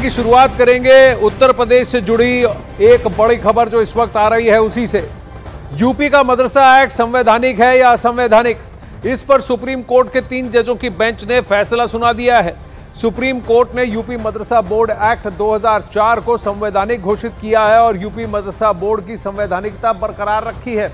की शुरुआत करेंगे उत्तर प्रदेश से जुड़ी एक बड़ी खबर जो इस वक्त आ रही है उसी से। यूपी का मदरसा एक्ट संवैधानिक है या असंवैधानिक, इस पर सुप्रीम कोर्ट के 3 जजों की बेंच ने फैसला सुना दिया है। सुप्रीम कोर्ट ने यूपी मदरसा बोर्ड एक्ट 2004 को संवैधानिक घोषित किया है और यूपी मदरसा बोर्ड की संवैधानिकता बरकरार रखी है।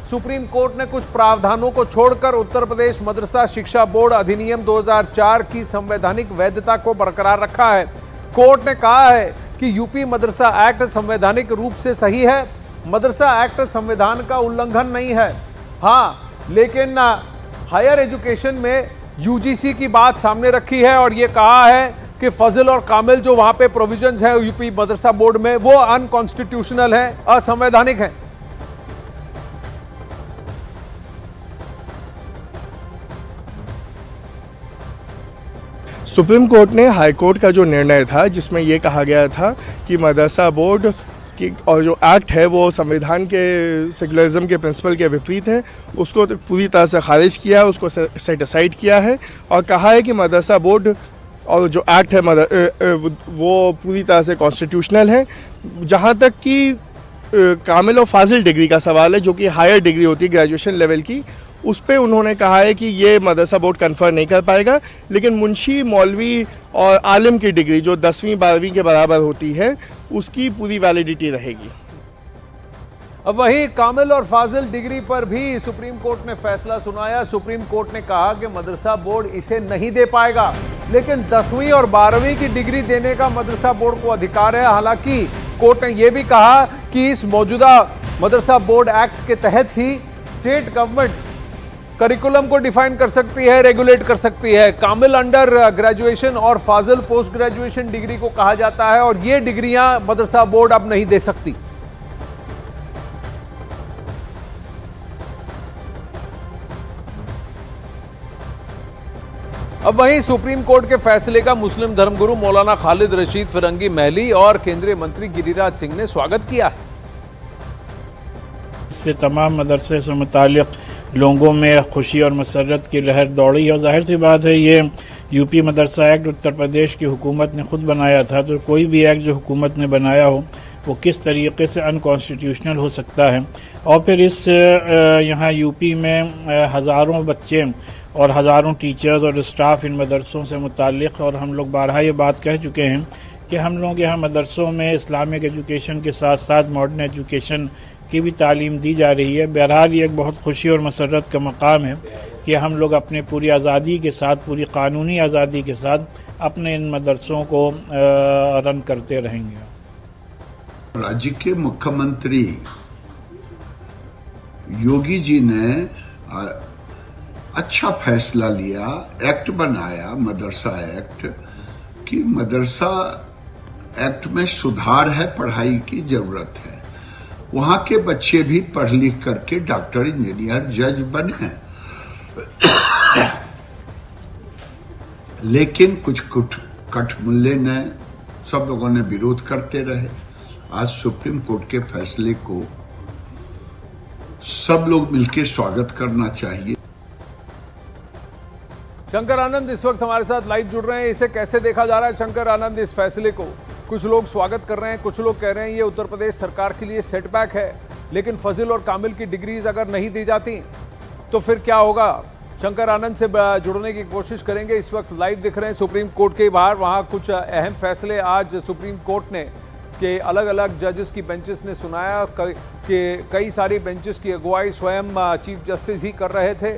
सुप्रीम कोर्ट ने कुछ प्रावधानों को छोड़कर उत्तर प्रदेश मदरसा शिक्षा बोर्ड अधिनियम 2004 की संवैधानिक वैधता को बरकरार रखा है। कोर्ट ने कहा है कि यूपी मदरसा एक्ट संवैधानिक रूप से सही है। मदरसा एक्ट संविधान का उल्लंघन नहीं है। हाँ, लेकिन हायर एजुकेशन में यूजीसी की बात सामने रखी है और यह कहा है कि फजल और कामिल जो वहां पे प्रोविजंस है यूपी मदरसा बोर्ड में वो अनकॉन्स्टिट्यूशनल है, असंवैधानिक है। सुप्रीम कोर्ट ने हाई कोर्ट का जो निर्णय था जिसमें यह कहा गया था कि मदरसा बोर्ड की और जो एक्ट है वो संविधान के सेकुलरिज्म के प्रिंसिपल के विपरीत है, उसको तो पूरी तरह से खारिज किया है, उसको सेट असाइड किया है और कहा है कि मदरसा बोर्ड और जो एक्ट है वो पूरी तरह से कॉन्स्टिट्यूशनल है। जहाँ तक कि कामिल और फाजिल डिग्री का सवाल है, जो कि हायर डिग्री होती है ग्रेजुएशन लेवल की, उस पर उन्होंने कहा है कि ये मदरसा बोर्ड कन्फर्म नहीं कर पाएगा, लेकिन मुंशी, मौलवी और आलिम की डिग्री जो 10वीं 12वीं के बराबर होती है उसकी पूरी वैलिडिटी रहेगी। अब वहीं कामिल और फाजिल डिग्री पर भी सुप्रीम कोर्ट ने फैसला सुनाया। सुप्रीम कोर्ट ने कहा कि मदरसा बोर्ड इसे नहीं दे पाएगा, लेकिन 10वीं और 12वीं की डिग्री देने का मदरसा बोर्ड को अधिकार है। हालांकि कोर्ट ने यह भी कहा कि इस मौजूदा मदरसा बोर्ड एक्ट के तहत ही स्टेट गवर्नमेंट करिकुलम को डिफाइन कर सकती है, रेगुलेट कर सकती है। कामिल अंडर ग्रेजुएशन और फाजिल पोस्ट ग्रेजुएशन डिग्री को कहा जाता है और ये डिग्रियां मदरसा बोर्ड अब नहीं दे सकती। अब वहीं सुप्रीम कोर्ट के फैसले का मुस्लिम धर्मगुरु मौलाना खालिद रशीद फिरंगी महली और केंद्रीय मंत्री गिरिराज सिंह ने स्वागत किया है। इससे तमाम मदरसे से मुताल्लिक लोगों में खुशी और मसरत की लहर दौड़ी और जाहिर सी बात है ये यूपी मदरसा एक्ट उत्तर प्रदेश की हुकूमत ने खुद बनाया था, तो कोई भी एक्ट जो हुकूमत ने बनाया हो वो किस तरीके से अनकॉन्स्टिट्यूशनल हो सकता है। और फिर इस यहाँ यूपी में हज़ारों बच्चे और हज़ारों टीचर्स और स्टाफ इन मदरसों से मुताल्लिक़, और हम लोग बारहा ये बात कह चुके हैं कि हम लोग यहाँ मदरसों में इस्लामिक एजुकेशन के साथ साथ मॉडर्न एजुकेशन की भी तालीम दी जा रही है। बहरहाल ये एक बहुत खुशी और मसरत का मकाम है कि हम लोग अपने पूरी आज़ादी के साथ, पूरी कानूनी आज़ादी के साथ अपने इन मदरसों को रन करते रहेंगे। राज्य के मुख्यमंत्री योगी जी ने अच्छा फैसला लिया, एक्ट बनाया मदरसा एक्ट, कि मदरसा एक्ट में सुधार है, पढ़ाई की जरूरत है। वहां के बच्चे भी पढ़ लिख करके डॉक्टर, इंजीनियर, जज बने हैं, लेकिन कुछ कठमुल्ले ने, सब लोगों ने विरोध करते रहे। आज सुप्रीम कोर्ट के फैसले को सब लोग मिलकर स्वागत करना चाहिए। शंकर आनंद इस वक्त हमारे साथ लाइव जुड़ रहे हैं, इसे कैसे देखा जा रहा है शंकर आनंद इस फैसले को? कुछ लोग स्वागत कर रहे हैं, कुछ लोग कह रहे हैं ये उत्तर प्रदेश सरकार के लिए सेटबैक है, लेकिन फजिल और कामिल की डिग्रीज अगर नहीं दी जाती तो फिर क्या होगा? शंकर आनंद से जुड़ने की कोशिश करेंगे। इस वक्त लाइव दिख रहे हैं सुप्रीम कोर्ट के बाहर, वहां कुछ अहम फैसले आज सुप्रीम कोर्ट ने के अलग अलग जजेस की बेंचेस ने सुनाया कि कई सारी बेंचेस की अगुवाई स्वयं चीफ जस्टिस ही कर रहे थे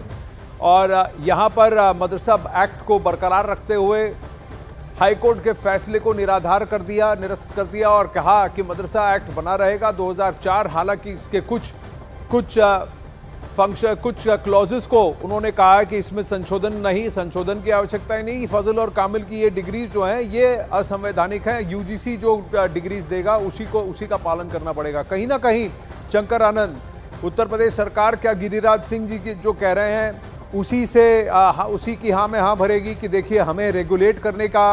और यहाँ पर मदरसा एक्ट को बरकरार रखते हुए हाईकोर्ट के फैसले को निराधार कर दिया, निरस्त कर दिया और कहा कि मदरसा एक्ट बना रहेगा 2004। हालांकि इसके कुछ क्लॉजेस को उन्होंने कहा कि इसमें संशोधन की आवश्यकता ही नहीं। फजल और कामिल की ये डिग्रीज जो हैं ये असंवैधानिक हैं। यूजीसी जो डिग्रीज देगा उसी का पालन करना पड़ेगा। कहीं ना कहीं शंकर आनंद, उत्तर प्रदेश सरकार क्या गिरिराज सिंह जी की जो कह रहे हैं उसी की हाँ में हाँ भरेगी कि देखिए हमें रेगुलेट करने का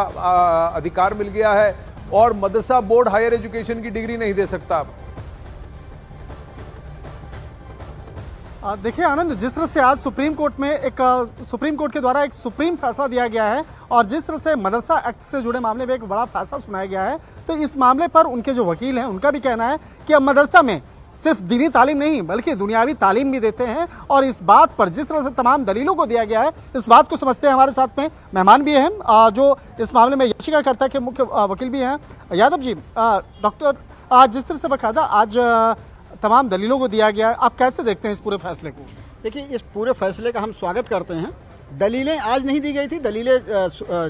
अधिकार मिल गया है और मदरसा बोर्ड हायर एजुकेशन की डिग्री नहीं दे सकता? देखिए आनंद, जिस तरह से आज सुप्रीम कोर्ट के द्वारा एक सुप्रीम फैसला दिया गया है और जिस तरह से मदरसा एक्ट से जुड़े मामले में एक बड़ा फैसला सुनाया गया है, तो इस मामले पर उनके जो वकील हैं उनका भी कहना है कि अब मदरसा में सिर्फ दीनी तालीम नहीं बल्कि दुनियावी तालीम भी देते हैं। और इस बात पर जिस तरह से तमाम दलीलों को दिया गया है, इस बात को समझते हैं। हमारे साथ में मेहमान भी हैं जो इस मामले में याचिकाकर्ता के मुख्य वकील भी हैं। यादव जी, डॉक्टर, आज जिस तरह से बकायदा आज तमाम दलीलों को दिया गया है, आप कैसे देखते हैं इस पूरे फैसले को? देखिए, इस पूरे फैसले का हम स्वागत करते हैं। दलीलें आज नहीं दी गई थी, दलीलें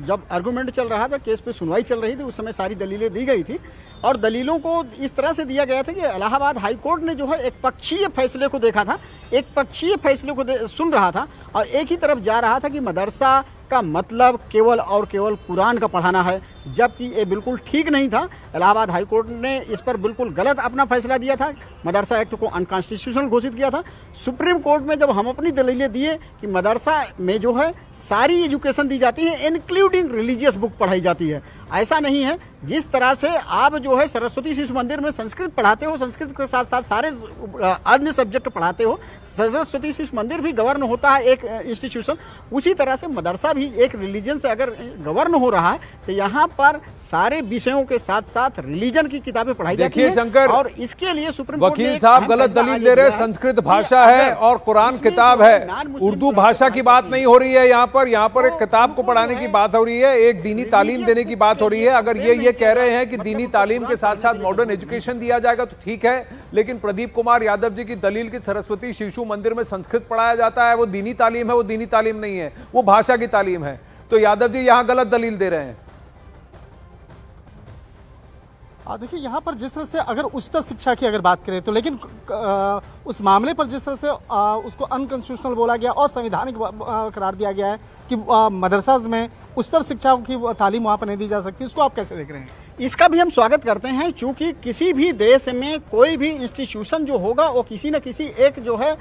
जब आर्गूमेंट चल रहा था, केस पे सुनवाई चल रही थी, उस समय सारी दलीलें दी गई थी और दलीलों को इस तरह से दिया गया था कि इलाहाबाद हाई कोर्ट ने जो है एक पक्षीय फैसले को देखा था, एक पक्षीय फैसले को सुन रहा था और एक ही तरफ जा रहा था कि मदरसा का मतलब केवल और केवल कुरान का पढ़ाना है, जबकि ये बिल्कुल ठीक नहीं था। इलाहाबाद हाई कोर्ट ने इस पर बिल्कुल गलत अपना फैसला दिया था, मदरसा एक्ट को अनकॉन्स्टिट्यूशनल घोषित किया था। सुप्रीम कोर्ट में जब हम अपनी दलीलें दिए कि मदरसा में जो है सारी एजुकेशन दी जाती है, इंक्लूडिंग रिलीजियस बुक पढ़ाई जाती है, ऐसा नहीं है। जिस तरह से आप जो है सरस्वती शिशु मंदिर में संस्कृत पढ़ाते हो, संस्कृत के साथ साथ सारे अन्य सब्जेक्ट पढ़ाते हो, सरस्वती शिशु मंदिर भी गवर्न होता है एक इंस्टीट्यूशन, उसी तरह से मदरसा भी एक रिलीजन से अगर गवर्न हो रहा है तो यहाँ पर सारे विषयों के साथ साथ रिलीजन की किताबें पढ़ाई जाती हैं। शंकर, और इसके लिए सुप्रीम कोर्ट वकील साहब गलत दलील दे रहे हैं। संस्कृत भाषा है और कुरान किताब है, उर्दू भाषा की बात नहीं हो रही है यहाँ पर एक किताब को पढ़ाने की बात हो रही है, एक दीनी तालीम देने की बात हो रही है। अगर ये कह रहे हैं कि दीनी तालीम के साथ साथ मॉडर्न एजुकेशन दिया जाएगा तो ठीक है, लेकिन प्रदीप कुमार यादव जी की दलील की सरस्वती शिशु मंदिर में संस्कृत पढ़ाया जाता है, वो दीनी तालीम है, वो दीनी तालीम नहीं है, वो भाषा की तालीम है। तो यादव जी यहां गलत दलील दे रहे हैं। देखिए, यहाँ पर जिस तरह से अगर उच्चतर शिक्षा की अगर बात करें तो, लेकिन उस मामले पर जिस तरह से उसको अनकॉन्स्टिट्यूशनल बोला गया और संवैधानिक करार दिया गया है कि मदरसाज में उच्चतर शिक्षा की तालीम वहाँ पर नहीं दी जा सकती, इसको आप कैसे देख रहे हैं? इसका भी हम स्वागत करते हैं, क्योंकि किसी भी देश में कोई भी इंस्टीट्यूशन जो होगा वो किसी न किसी एक जो है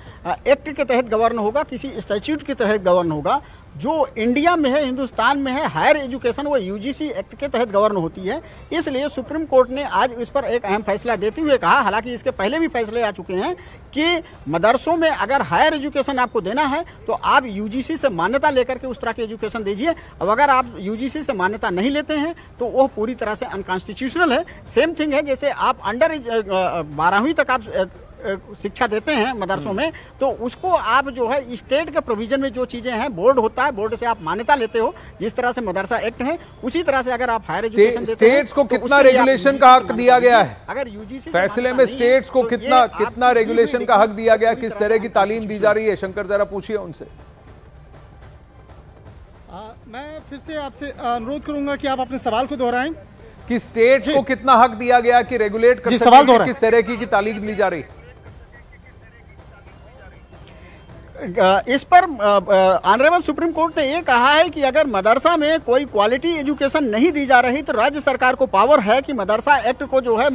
एक्ट के तहत गवर्न होगा, किसी स्टैट्यूट के तहत गवर्न होगा। जो इंडिया में है, हिंदुस्तान में है, हायर एजुकेशन वो यूजीसी एक्ट के तहत गवर्न होती है। इसलिए सुप्रीम कोर्ट ने आज इस पर एक अहम फैसला देते हुए कहा, हालांकि इसके पहले भी फैसले आ चुके हैं, कि मदरसों में अगर हायर एजुकेशन आपको देना है तो आप यूजीसी से मान्यता लेकर के उस तरह की एजुकेशन दीजिए। अब अगर आप यूजीसी से मान्यता नहीं लेते हैं तो वो पूरी तरह से अनकॉन्स्टिट्यूशनल है। सेम थिंग है, जैसे आप अंडर 12वीं तक आप शिक्षा देते हैं मदरसों में, तो उसको आप जो है स्टेट के प्रोविजन में जो चीजें हैं, बोर्ड होता है, बोर्ड से आप मान्यता लेते हो, जिस तरह से मदरसा एक्ट है उसी तरह से अगर आप हायर एजुकेशन स्टेट्स को कितना रेगुलेशन का हक दिया गया है? अगर यूजीसी फैसले में स्टेट्स को कितना रेगुलेशन का हक दिया गया, किस तरह की तालीम दी जा रही है? शंकर जरा पूछिए उनसे। मैं फिर से आपसे अनुरोध करूंगा कि आप अपने सवाल को दोहराएं कि स्टेट्स को कितना हक दिया गया कि रेगुलेट कर सवाल सकें, किस तरह की तालीम दी जा रही है? इस पर ऑनरेबल सुप्रीम कोर्ट ने ये कहा है कि अगर मदरसा में कोई क्वालिटी एजुकेशन नहीं दी जा रही तो राज्य सरकार को पावर है कि मदरसा एक्ट को जो है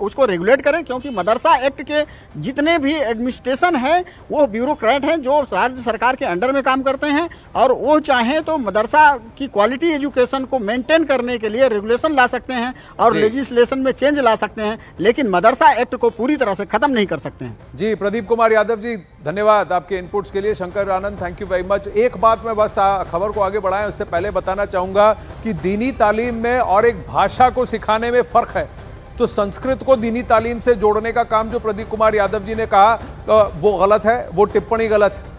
उसको रेगुलेट करें, क्योंकि मदरसा एक्ट के जितने भी एडमिनिस्ट्रेशन है वो ब्यूरोक्रेट हैं जो राज्य सरकार के अंडर में काम करते हैं, और वो चाहें तो मदरसा की क्वालिटी एजुकेशन को मेंटेन करने के लिए रेगुलेशन ला सकते हैं और लेजिस्लेशन में चेंज ला सकते हैं, लेकिन मदरसा एक्ट को पूरी तरह से खत्म नहीं कर सकते हैं। जी, प्रदीप कुमार यादव जी, धन्यवाद आपके इनपुट्स के लिए। शंकर आनंद, थैंक यू वेरी मच। एक बात मैं बस खबर को आगे बढ़ाएं उससे पहले बताना चाहूंगा कि दीनी तालीम में और एक भाषा को सिखाने में फर्क है। तो संस्कृत को दीनी तालीम से जोड़ने का काम जो प्रदीप कुमार यादव जी ने कहा वो गलत है, वो टिप्पणी गलत है।